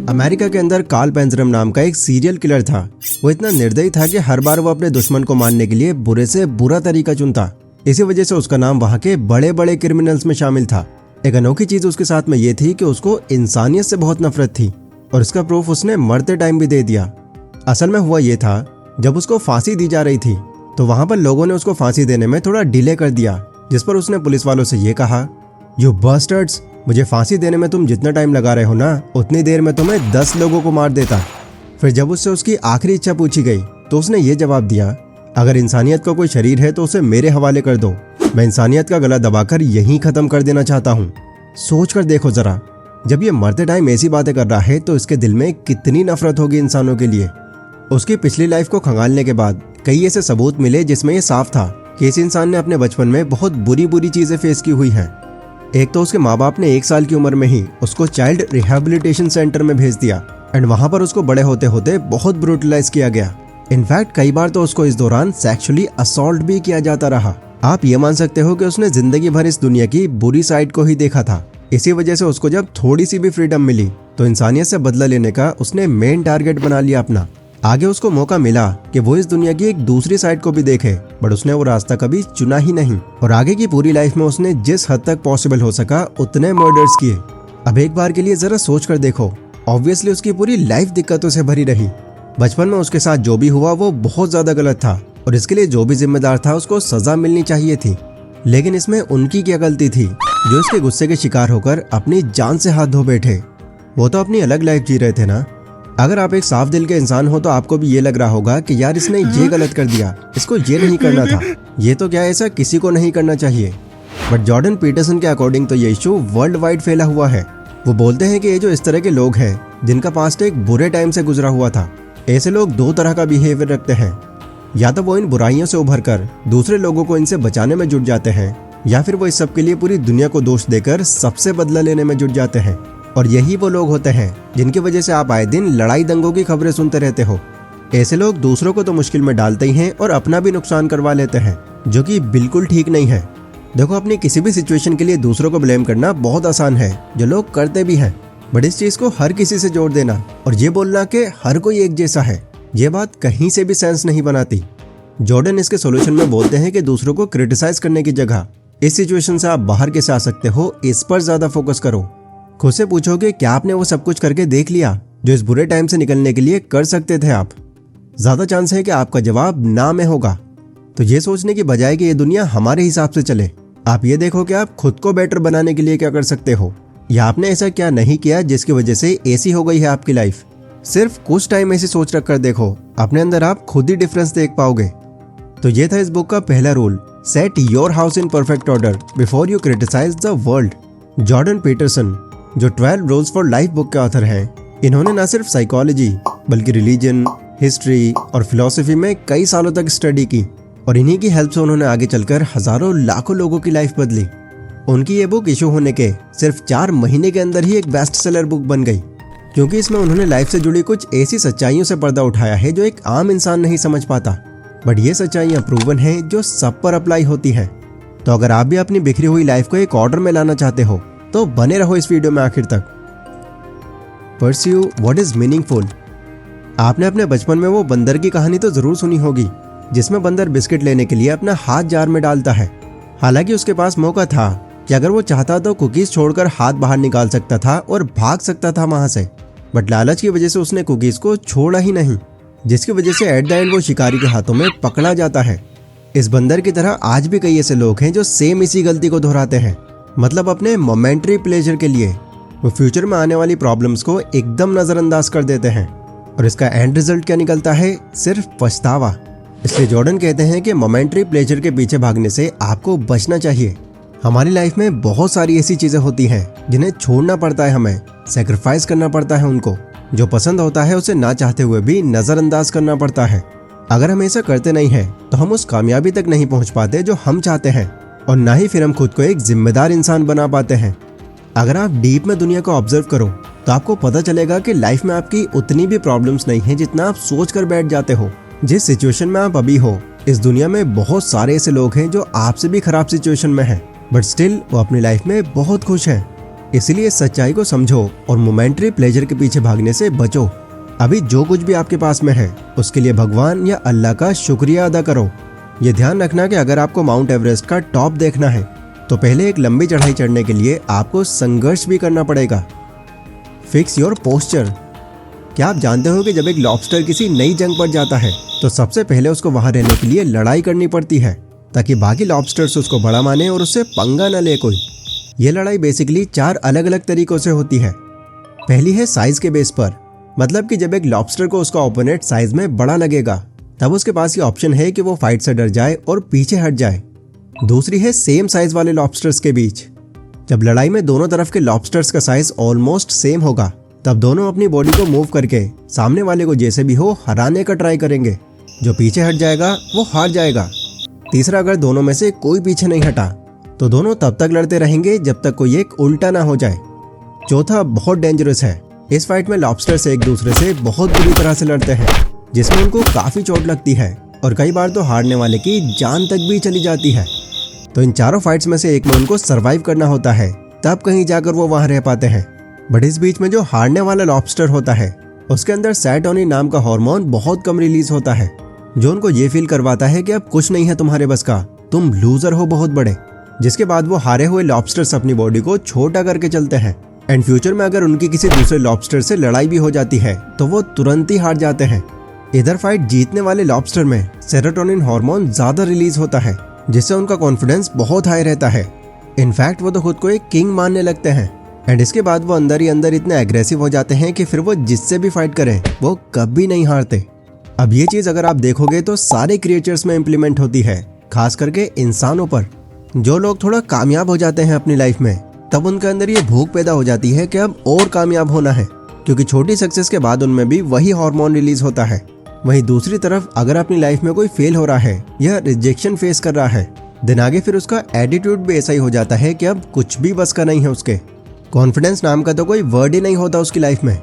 America के अंदर Karl पेंजरम नाम का एक सीरियल किलर था। वो इतना निर्दयी था कि हर बार वो अपने दुश्मन को मारने के लिए बुरे से बुरा तरीका चुनता। इसी वजह से उसका नाम वहाँ के बड़े बड़े क्रिमिनल्स में शामिल था। एक अनोखी चीज उसके साथ में ये थी कि उसको इंसानियत से बहुत नफरत थी और इसका प्रूफ उसने मरते टाइम भी दे दिया। असल में हुआ ये था, जब उसको फांसी दी जा रही थी तो वहाँ पर लोगों ने उसको फांसी देने में थोड़ा डिले कर दिया, जिस पर उसने पुलिस वालों से ये कहा, यू बास्टर्ड्स, मुझे फांसी देने में तुम जितना टाइम लगा रहे हो ना, उतनी देर में तुम्हें 10 लोगों को मार देता। फिर जब उससे उसकी आखिरी इच्छा पूछी गई तो उसने ये जवाब दिया, अगर इंसानियत का कोई शरीर है तो उसे मेरे हवाले कर दो, मैं इंसानियत का गला दबाकर यहीं खत्म कर देना चाहता हूँ। सोच कर देखो जरा, जब ये मरते टाइम ऐसी बातें कर रहा है तो इसके दिल में कितनी नफरत होगी इंसानों के लिए। उसकी पिछली लाइफ को खंगालने के बाद कई ऐसे सबूत मिले जिसमें ये साफ था कि इस इंसान ने अपने बचपन में बहुत बुरी बुरी चीजें फेस की हुई हैं। एक तो उसके माँ बाप ने 1 साल की उम्र में ही उसको चाइल्ड रिहेबिलिटेशन सेंटर में भेज दिया एंड वहां पर उसको बड़े होते होते बहुत ब्रूटलाइज किया गया। इनफैक्ट कई बार तो उसको इस दौरान सेक्सुअली असॉल्ट भी किया जाता रहा। आप ये मान सकते हो कि उसने जिंदगी भर इस दुनिया की बुरी साइड को ही देखा था। इसी वजह से उसको जब थोड़ी सी भी फ्रीडम मिली तो इंसानियत से बदला लेने का उसने मेन टारगेट बना लिया अपना। आगे उसको मौका मिला कि वो इस दुनिया की एक दूसरी साइड को भी देखे, बट उसने वो रास्ता कभी चुना ही नहीं और आगे की पूरी लाइफ में उसने जिस हद तक पॉसिबल हो सका उतने मर्डर्स किए। अब एक बार के लिए जरा सोच कर देखो, ऑब्वियसली उसकी पूरी लाइफ दिक्कतों से भरी रही। बचपन में उसके साथ जो भी हुआ वो बहुत ज्यादा गलत था और इसके लिए जो भी जिम्मेदार था उसको सजा मिलनी चाहिए थी। लेकिन इसमें उनकी क्या गलती थी जो इसके गुस्से के शिकार होकर अपनी जान से हाथ धो बैठे। वो तो अपनी अलग लाइफ जी रहे थे ना। अगर आप एक साफ दिल के इंसान हो तो आपको भी ये लग रहा होगा कि यार इसने ये गलत कर दिया, इसको ये नहीं करना था, ये तो क्या ऐसा किसी को नहीं करना चाहिए। बट जॉर्डन पीटरसन के अकॉर्डिंग तो ये इशू वर्ल्ड वाइड फैला हुआ है। वो बोलते हैं कि ये जो इस तरह के लोग हैं जिनका पास्ट एक बुरे टाइम से गुजरा हुआ था, ऐसे लोग 2 तरह का बिहेवियर रखते हैं। या तो वो इन बुराइयों से उभर कर दूसरे लोगों को इनसे बचाने में जुट जाते हैं, या फिर वो इस सब के लिए पूरी दुनिया को दोष देकर सबसे बदला लेने में जुट जाते हैं। और यही वो लोग होते हैं जिनकी वजह से आप आए दिन लड़ाई दंगों की खबरें सुनते रहते हो। ऐसे लोग दूसरों को तो मुश्किल में डालते ही हैं और अपना भी नुकसान करवा लेते हैं, जो कि बिल्कुल ठीक नहीं है। देखो, अपनी किसी भी सिचुएशन के लिए दूसरों को ब्लेम करना बहुत आसान है, जो लोग करते भी हैं, बट इस चीज को हर किसी से जोड़ देना और ये बोलना कि हर कोई एक जैसा है, ये बात कहीं से भी सेंस नहीं बनाती। जॉर्डन इसके सॉल्यूशन में बोलते हैं कि दूसरों को क्रिटिसाइज करने की जगह इस सिचुएशन से आप बाहर कैसे आ सकते हो, इस पर ज्यादा फोकस करो। खुद से पूछो कि क्या आपने वो सब कुछ करके देख लिया जो इस बुरे टाइम से निकलने के लिए कर सकते थे आप। ज्यादा चांस है कि आपका जवाब ना में होगा। तो ये सोचने की बजाय कि ये दुनिया हमारे हिसाब से चले, आप ये देखो कि आप खुद को बेटर बनाने के लिए क्या कर सकते हो, या आपने ऐसा क्या नहीं किया जिसकी वजह से ऐसी हो गई है आपकी लाइफ। सिर्फ कुछ टाइम ऐसी सोच रख कर देखो, अपने अंदर आप खुद ही डिफरेंस देख पाओगे। तो ये था इस बुक का पहला rule, set your house in perfect order before you criticise the world. Jordan Peterson, जो 12 रूल्स फॉर लाइफ बुक के ऑथर हैं, इन्होंने न सिर्फ साइकोलॉजी बल्कि रिलीजन, हिस्ट्री और फिलॉसफी में कई सालों तक स्टडी की और इन्हीं की हेल्प से उन्होंने आगे चलकर हजारों लाखों लोगों की लाइफ बदली। उनकी ये बुक इशू होने के सिर्फ 4 महीने के अंदर ही एक बेस्ट सेलर बुक बन गई, क्योंकि इसमें उन्होंने लाइफ से जुड़ी कुछ ऐसी सच्चाइयों से पर्दा उठाया है जो एक आम इंसान नहीं समझ पाता, बट ये सच्चाइयाँ प्रूवन हैं जो सब पर अप्लाई होती है। तो अगर आप भी अपनी बिखरी हुई लाइफ को एक ऑर्डर में लाना चाहते हो तो बने रहो इस वीडियो में आखिर तक। Pursue what is meaningful. आपने अपने बचपन में वो बंदर की कहानी तो जरूर सुनी होगी, जिसमें बंदर बिस्किट लेने के लिए अपना हाथ जार में डालता है। हालांकि उसके पास मौका था कि अगर वो चाहता तो कुकीज छोड़कर हाथ बाहर निकाल सकता था और भाग सकता था वहां से, बट लालच की वजह से उसने कुकीज को छोड़ा ही नहीं, जिसकी वजह से एट द एंड वो शिकारी के हाथों में पकड़ा जाता है। इस बंदर की तरह आज भी कई ऐसे लोग हैं जो सेम इसी गलती को दोहराते हैं, मतलब अपने मोमेंटरी प्लेजर के लिए वो फ्यूचर में आने वाली प्रॉब्लम्स को एकदम नजरअंदाज कर देते हैं और इसका एंड रिजल्ट क्या निकलता है, सिर्फ पछतावा। इसलिए जॉर्डन कहते हैं कि मोमेंटरी प्लेजर के पीछे भागने से आपको बचना चाहिए। हमारी लाइफ में बहुत सारी ऐसी चीजें होती हैं जिन्हें छोड़ना पड़ता है, हमें सैक्रिफाइस करना पड़ता है उनको। जो पसंद होता है उसे ना चाहते हुए भी नजरअंदाज करना पड़ता है। अगर हम ऐसा करते नहीं हैं तो हम उस कामयाबी तक नहीं पहुंच पाते जो हम चाहते हैं, और ना ही फिर हम खुद को एक जिम्मेदार इंसान बना पाते हैं। अगर आप डीप में दुनिया को ऑब्जर्व करो तो आपको पता चलेगा कि लाइफ में आपकी उतनी भी प्रॉब्लम्स नहीं है जितना आप सोच कर बैठ जाते हो। जिस सिचुएशन में आप अभी हो, इस दुनिया में बहुत सारे ऐसे लोग हैं जो आपसे भी खराब सिचुएशन में हैं, बट स्टिल वो अपनी लाइफ में बहुत खुश हैं। इसलिए सच्चाई को समझो और मोमेंटरी प्लेजर के पीछे भागने से बचो। अभी जो कुछ भी आपके पास में है उसके लिए भगवान या अल्लाह का शुक्रिया अदा करो। ये ध्यान रखना कि अगर आपको माउंट एवरेस्ट का टॉप देखना है तो पहले एक लंबी चढ़ाई चढ़ने के लिए आपको संघर्ष भी करना पड़ेगा। Fix your posture. क्या आप जानते हो कि जब एक लॉबस्टर किसी नई जंग पर जाता है तो सबसे पहले उसको वहां रहने के लिए लड़ाई करनी पड़ती है ताकि बाकी लॉबस्टर्स उसको बड़ा माने और उससे पंगा न ले कोई। ये लड़ाई बेसिकली 4 अलग अलग तरीकों से होती है। पहली है साइज के बेस पर, मतलब कि जब एक लॉबस्टर को उसका ओपोनेंट साइज में बड़ा लगेगा तब उसके पास ये ऑप्शन है कि वो फाइट से डर जाए और पीछे हट जाए। दूसरी है सेम साइज वाले लॉबस्टर्स के बीच। जब लड़ाई में दोनों तरफ के लॉबस्टर्स का साइज ऑलमोस्ट सेम होगा तब दोनों अपनी बॉडी को मूव करके सामने वाले को जैसे भी हो हराने का ट्राई करेंगे। जो पीछे हट जाएगा वो हार जाएगा। तीसरा, अगर दोनों में से कोई पीछे नहीं हटा तो दोनों तब तक लड़ते रहेंगे जब तक कोई एक उल्टा ना हो जाए। चौथा बहुत डेंजरस है। इस फाइट में लॉबस्टर्स एक दूसरे से बहुत बुरी तरह से लड़ते हैं जिसमें उनको काफी चोट लगती है और कई बार तो हारने वाले की जान तक भी चली जाती है। तो इन चारों फाइट्स में से एक में उनको सरवाइव करना होता है, तब कहीं जाकर वो वहां रह पाते हैं। बट इस बीच में जो हारने वाला लॉबस्टर होता है उसके अंदर सेरोटोनिन नाम का हार्मोन बहुत कम रिलीज होता है जो उनको ये फील करवाता है कि अब कुछ नहीं है तुम्हारे बस का, तुम लूजर हो बहुत बड़े। जिसके बाद वो हारे हुए लॉबस्टर्स अपनी बॉडी को छोटा करके चलते हैं एंड फ्यूचर में अगर उनकी किसी दूसरे लॉबस्टर से लड़ाई भी हो जाती है तो वो तुरंत ही हार जाते हैं। इधर फाइट जीतने वाले लॉबस्टर में सेरोटोनिन हार्मोन ज्यादा रिलीज होता है जिससे उनका कॉन्फिडेंस बहुत हाई रहता है। इनफैक्ट वो तो खुद को एक किंग मानने लगते हैं एंड इसके बाद वो अंदर ही अंदर इतने एग्रेसिव हो जाते हैं कि फिर वो जिससे भी फाइट करें वो कभी नहीं हारते। अब ये चीज अगर आप देखोगे तो सारे क्रिएचर्स में इम्प्लीमेंट होती है, खास करके इंसानों पर। जो लोग थोड़ा कामयाब हो जाते हैं अपनी लाइफ में तब उनके अंदर ये भूख पैदा हो जाती है कि अब और कामयाब होना है, क्योंकि छोटी सक्सेस के बाद उनमें भी वही हार्मोन रिलीज होता है। वहीं दूसरी तरफ अगर अपनी लाइफ में कोई फेल हो रहा है या रिजेक्शन फेस कर रहा है दिन आगे फिर उसका एटीट्यूड भी ऐसा ही हो जाता है कि अब कुछ भी बस का नहीं है उसके। कॉन्फिडेंस नाम का तो कोई वर्ड ही नहीं होता उसकी लाइफ में।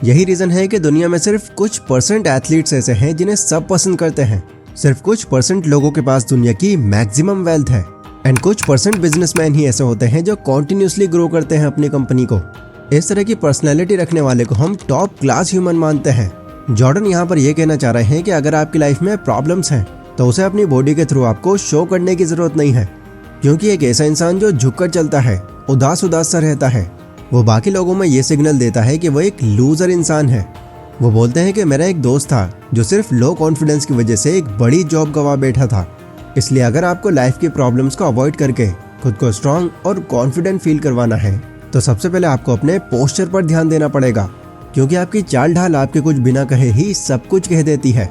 यही रीजन है कि दुनिया में सिर्फ कुछ % एथलीट्स ऐसे हैं जिन्हें सब पसंद करते हैं। सिर्फ कुछ % लोगों के पास दुनिया की मैक्सिमम वेल्थ है एंड कुछ % बिजनेसमैन ही ऐसे होते हैं जो कॉन्टिन्यूसली ग्रो करते हैं अपनी कंपनी को। इस तरह की पर्सनैलिटी रखने वाले को हम टॉप क्लास ह्यूमन मानते हैं। जॉर्डन यहाँ पर यह कहना चाह रहे हैं कि अगर आपकी लाइफ में प्रॉब्लम्स हैं तो उसे अपनी बॉडी के थ्रू आपको शो करने की जरूरत नहीं है, क्योंकि एक ऐसा इंसान जो झुककर चलता है, उदास उदास सा रहता है, वो बाकी लोगों में ये सिग्नल देता है कि वो एक लूजर इंसान है। वो बोलते हैं कि मेरा एक दोस्त था जो सिर्फ लो कॉन्फिडेंस की वजह से एक बड़ी जॉब गवा बैठा था। इसलिए अगर आपको लाइफ की प्रॉब्लम्स को अवॉइड करके खुद को स्ट्रांग और कॉन्फिडेंट फील करवाना है तो सबसे पहले आपको अपने पोस्चर पर ध्यान देना पड़ेगा, क्योंकि आपकी चाल ढाल आपके कुछ बिना कहे ही सब कुछ कह देती है।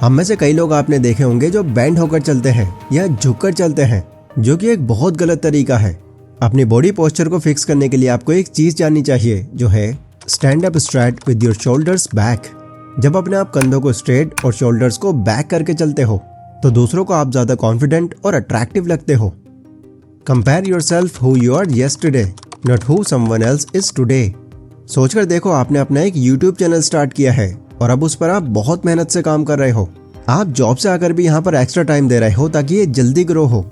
हम में से कई लोग आपने देखे होंगे जो बैंड होकर चलते हैं या झुककर चलते हैं, जो कि एक बहुत गलत तरीका है। अपनी बॉडी पोस्चर को फिक्स करने के लिए आपको एक चीज जाननी चाहिए जो है stand up straight with your shoulders back. जब अपने आप कंधों को स्ट्रेट और शोल्डर्स को बैक करके चलते हो तो दूसरों को आप ज्यादा कॉन्फिडेंट और अट्रैक्टिव लगते हो। Compare yourself who you are yesterday not who someone else is today. सोचकर देखो, आपने अपना एक YouTube चैनल स्टार्ट किया है और अब उस पर आप बहुत मेहनत से काम कर रहे हो। आप जॉब से आकर भी यहाँ पर एक्स्ट्रा टाइम दे रहे हो ताकि ये जल्दी ग्रो हो।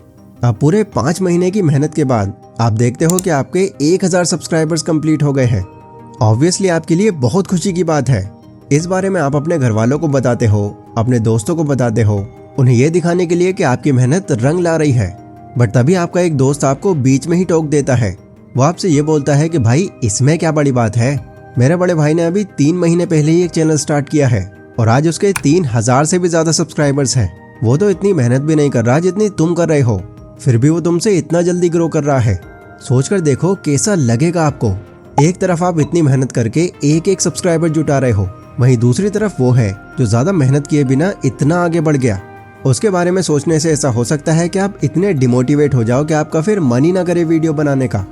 अब पूरे 5 महीने की मेहनत के बाद आप देखते हो कि आपके 1000 सब्सक्राइबर्स कंप्लीट हो गए हैं। ऑब्वियसली आपके लिए बहुत खुशी की बात है। इस बारे में आप अपने घर वालों को बताते हो, अपने दोस्तों को बताते हो, उन्हें ये दिखाने के लिए कि आपकी मेहनत रंग ला रही है। बट तभी आपका एक दोस्त आपको बीच में ही टोक देता है। वो आपसे ये बोलता है कि भाई इसमें क्या बड़ी बात है, मेरे बड़े भाई ने अभी 3 महीने पहले ही एक चैनल स्टार्ट किया है और आज उसके 3000 से भी ज्यादा सब्सक्राइबर्स हैं। वो तो इतनी मेहनत भी नहीं कर रहा जितनी तुम कर रहे हो, फिर भी वो तुमसे इतना जल्दी ग्रो कर रहा है। सोचकर देखो कैसा लगेगा आपको। एक तरफ आप इतनी मेहनत करके एक सब्सक्राइबर जुटा रहे हो, वहीं दूसरी तरफ वो है जो ज्यादा मेहनत किए बिना इतना आगे बढ़ गया। उसके बारे में सोचने से ऐसा हो सकता है कि आप इतने डिमोटिवेट हो जाओ कि आपका फिर मन ही ना करे वीडियो बनाने का।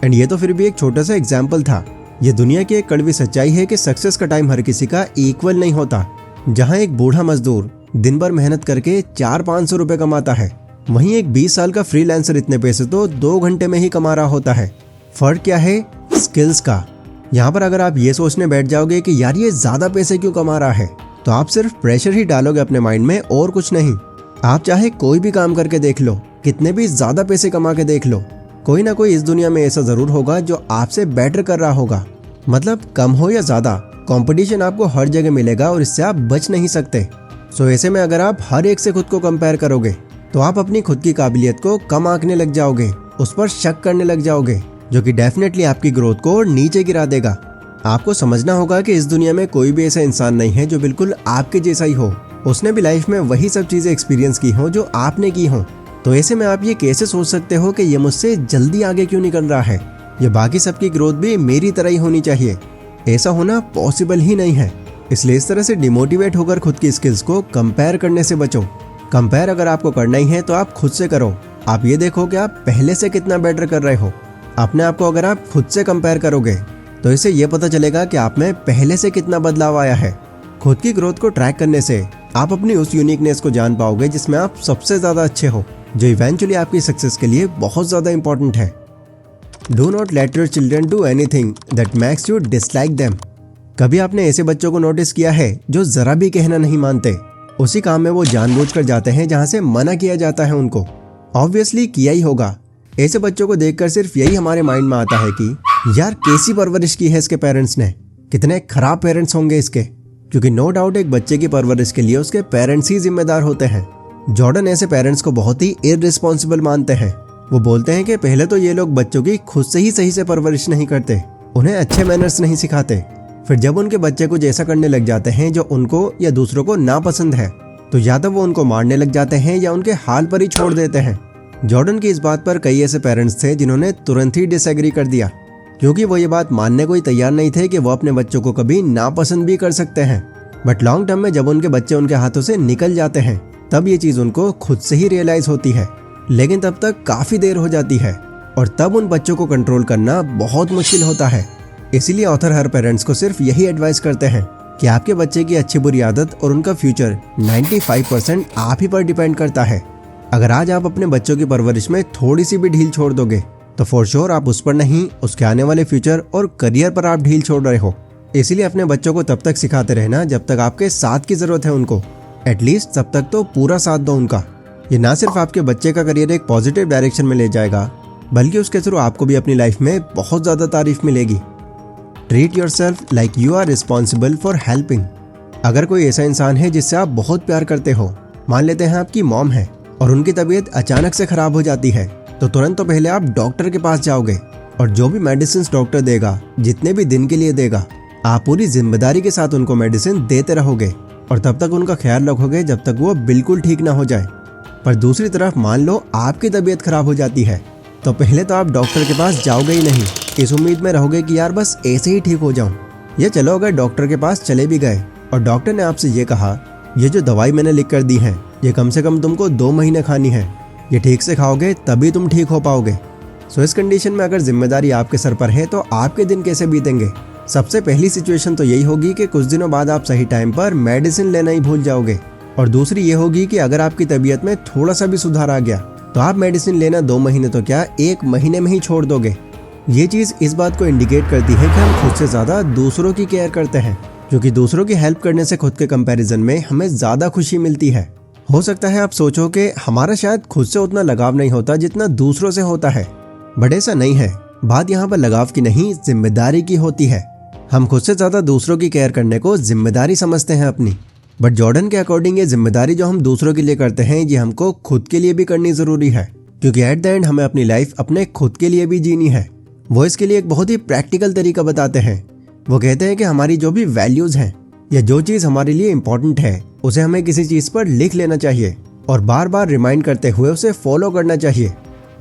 एंड ये तो फिर भी एक छोटा सा एग्जाम्पल था। ये दुनिया की एक कड़वी सच्चाई है कि सक्सेस का टाइम हर किसी का इक्वल नहीं होता। जहाँ एक बूढ़ा मजदूर दिन भर मेहनत करके 400-500 रुपए कमाता है, वहीं एक 20 साल का फ्रीलांसर इतने पैसे तो 2 घंटे में ही कमा रहा होता है। फर्क क्या है? स्किल्स का। यहाँ पर अगर आप ये सोचने बैठ जाओगे कि यार ये ज्यादा पैसे क्यों कमा रहा है, तो आप सिर्फ प्रेशर ही डालोगे अपने माइंड में और कुछ नहीं। आप चाहे कोई भी काम करके देख लो, कितने भी ज्यादा पैसे कमा के देख लो, कोई ना कोई इस दुनिया में ऐसा जरूर होगा जो आपसे बेटर कर रहा होगा। मतलब कम हो या ज्यादा, कंपटीशन आपको हर जगह मिलेगा और इससे आप बच नहीं सकते। सो ऐसे में अगर आप हर एक से खुद को कंपेयर करोगे तो आप अपनी खुद की काबिलियत को कम आंकने लग जाओगे, उस पर शक करने लग जाओगे, जो कि डेफिनेटली आपकी ग्रोथ को नीचे गिरा देगा। आपको समझना होगा कि इस दुनिया में कोई भी ऐसा इंसान नहीं है जो बिल्कुल आपके जैसा ही हो। उसने भी लाइफ में वही सब चीजें एक्सपीरियंस की हो जो आपने की हो। तो ऐसे में आप ये कैसे सोच सकते हो कि ये मुझसे जल्दी आगे क्यों निकल रहा है, ये बाकी सबकी ग्रोथ भी मेरी तरह ही होनी चाहिए। ऐसा होना पॉसिबल ही नहीं है। इसलिए इस तरह से डिमोटिवेट होकर खुद की स्किल्स को कंपेयर करने से बचो। कंपेयर अगर आपको करना ही है तो आप खुद से करो। आप ये देखो कि आप पहले से कितना बेटर कर रहे हो। अपने आप को अगर आप खुद से कंपेयर करोगे तो इससे ये पता चलेगा कि आप में पहले से कितना बदलाव आया है। खुद की ग्रोथ को ट्रैक करने से आप अपनी उस यूनिकनेस को जान पाओगे जिसमें आप सबसे ज्यादा अच्छे हो, जो इवेंचुअली आपकी सक्सेस के लिए बहुत ज्यादा इंपॉर्टेंट है। Do not let your children do anything that makes you dislike them. कभी आपने ऐसे बच्चों को नोटिस किया है जो जरा भी कहना नहीं मानते, उसी काम में वो जानबूझकर जाते हैं जहां से मना किया जाता है उनको। ऑब्वियसली किया ही होगा। ऐसे बच्चों को देखकर सिर्फ यही हमारे माइंड में आता है कि यार कैसी परवरिश की है इसके पेरेंट्स ने, कितने खराब पेरेंट्स होंगे इसके। क्योंकि नो डाउट एक बच्चे की परवरिश के लिए उसके पेरेंट्स ही जिम्मेदार होते हैं। जॉर्डन ऐसे पेरेंट्स को बहुत ही इररिस्पॉन्सिबल मानते हैं। वो बोलते हैं कि पहले तो ये लोग बच्चों की खुद से ही सही से परवरिश नहीं करते, उन्हें अच्छे मैनर्स नहीं सिखाते। फिर जब उनके बच्चे कुछ ऐसा करने लग जाते हैं जो उनको या दूसरों को नापसंद है तो या तो वो उनको मारने लग जाते हैं या उनके हाल पर ही छोड़ देते हैं। जॉर्डन की इस बात पर कई ऐसे पेरेंट्स थे जिन्होंने तुरंत ही डिसएग्री कर दिया, क्योंकि वो ये बात मानने को ही तैयार नहीं थे कि वो अपने बच्चों को कभी नापसंद भी कर सकते हैं। बट लॉन्ग टर्म में जब उनके बच्चे उनके हाथों से निकल जाते हैं तब ये चीज उनको खुद से ही रियलाइज होती है, लेकिन तब तक काफी देर हो जाती है और तब उन बच्चों को कंट्रोल करना बहुत मुश्किल होता है। इसीलिए ऑथर हर पेरेंट्स को सिर्फ यही एडवाइस करते हैं कि आपके बच्चे की अच्छी बुरी आदत और उनका फ्यूचर 95% आप ही पर डिपेंड करता है। अगर आज आप अपने बच्चों की परवरिश में थोड़ी सी भी ढील छोड़ दोगे तो फॉर श्योर आप उस पर नहीं, उसके आने वाले फ्यूचर और करियर पर आप ढील छोड़ रहे हो। इसीलिए अपने बच्चों को तब तक सिखाते रहना जब तक आपके साथ की जरूरत है उनको। एटलीस्ट तब तक तो पूरा साथ दो उनका। ये ना सिर्फ आपके बच्चे का करियर एक पॉजिटिव डायरेक्शन में ले जाएगा, बल्कि उसके थ्रू आपको भी अपनी लाइफ में बहुत ज्यादा तारीफ मिलेगी। Treat yourself like you are responsible for helping. अगर कोई ऐसा इंसान है जिससे आप बहुत प्यार करते हो, मान लेते हैं आपकी मॉम है और उनकी तबीयत अचानक से खराब हो जाती है, तो तुरंत तो पहले आप डॉक्टर के पास जाओगे और जो भी मेडिसिन डॉक्टर देगा, जितने भी दिन के लिए देगा, आप पूरी जिम्मेदारी के साथ उनको मेडिसिन देते रहोगे और तब तक उनका ख्याल रखोगे जब तक वो बिल्कुल ठीक ना हो जाए। पर दूसरी तरफ मान लो आपकी तबीयत खराब हो जाती है, तो पहले तो आप डॉक्टर के पास जाओगे ही नहीं, इस उम्मीद में रहोगे कि यार बस ऐसे ही ठीक हो जाऊं। या चलो अगर डॉक्टर के पास चले भी गए और डॉक्टर ने आपसे ये कहा, ये जो दवाई मैंने लिख कर दी है ये कम से कम तुमको 2 महीने खानी है, ये ठीक से खाओगे तभी तुम ठीक हो पाओगे। सो इस कंडीशन में अगर जिम्मेदारी आपके सर पर है तो आपके दिन कैसे बीतेंगे? सबसे पहली सिचुएशन तो यही होगी कि कुछ दिनों बाद आप सही टाइम पर मेडिसिन लेना ही भूल जाओगे, और दूसरी ये होगी कि अगर आपकी तबीयत में थोड़ा सा भी सुधार आ गया तो आप मेडिसिन लेना 2 महीने तो क्या 1 महीने में ही छोड़ दोगे। ये चीज इस बात को इंडिकेट करती है कि हम खुद से ज्यादा दूसरों की केयर करते हैं, क्योंकि दूसरों की हेल्प करने से खुद के कंपैरिजन में हमें ज्यादा खुशी मिलती है। हो सकता है आप सोचो कि हमारा शायद खुद से उतना लगाव नहीं होता जितना दूसरों से होता है, बट ऐसा नहीं है। बात यहाँ पर लगाव की नहीं, जिम्मेदारी की होती है। हम खुद से ज्यादा दूसरों की केयर करने को जिम्मेदारी समझते हैं अपनी, बट जॉर्डन के अकॉर्डिंग ये जिम्मेदारी जो हम दूसरों के लिए करते हैं ये हमको खुद के लिए भी करनी जरूरी है, क्योंकि एट द एंड हमें अपनी लाइफ अपने खुद के लिए भी जीनी है। वो इसके लिए एक बहुत ही प्रैक्टिकल तरीका बताते हैं। वो कहते हैं कि हमारी जो भी वैल्यूज हैं या जो चीज हमारे लिए इम्पोर्टेंट है उसे हमें किसी चीज पर लिख लेना चाहिए और बार बार रिमाइंड करते हुए उसे फॉलो करना चाहिए।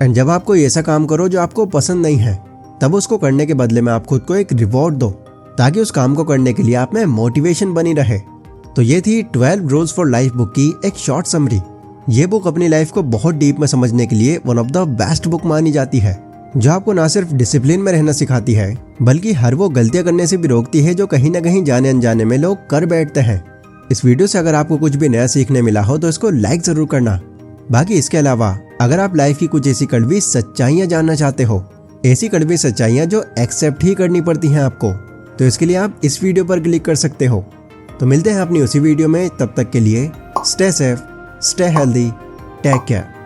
एंड जब आप कोई ऐसा काम करो जो आपको पसंद नहीं है, तब उसको करने के बदले में आप खुद को एक रिवॉर्ड दो, ताकि उस काम को करने के लिए आप में मोटिवेशन बनी रहे। तो ये थी 12 रूल्स फॉर लाइफ बुक की एक शॉर्ट समरी। ये बुक अपनी लाइफ को बहुत डीप में समझने के लिए one of the best book मानी जाती है, जो आपको ना सिर्फ डिसिप्लिन में रहना सिखाती है बल्कि हर वो गलतियां करने से भी रोकती है जो कहीं ना कहीं जाने अनजाने में लोग कर बैठते हैं। इस वीडियो से अगर आपको कुछ भी नया सीखने मिला हो तो इसको लाइक जरूर करना। बाकी इसके अलावा अगर आप लाइफ की कुछ ऐसी कड़वी सच्चाइयां जानना चाहते हो, ऐसी कड़वी सच्चाइयां जो एक्सेप्ट ही करनी पड़ती हैं आपको, तो इसके लिए आप इस वीडियो पर क्लिक कर सकते हो। तो मिलते हैं अपनी उसी वीडियो में, तब तक के लिए stay safe, stay healthy, take care.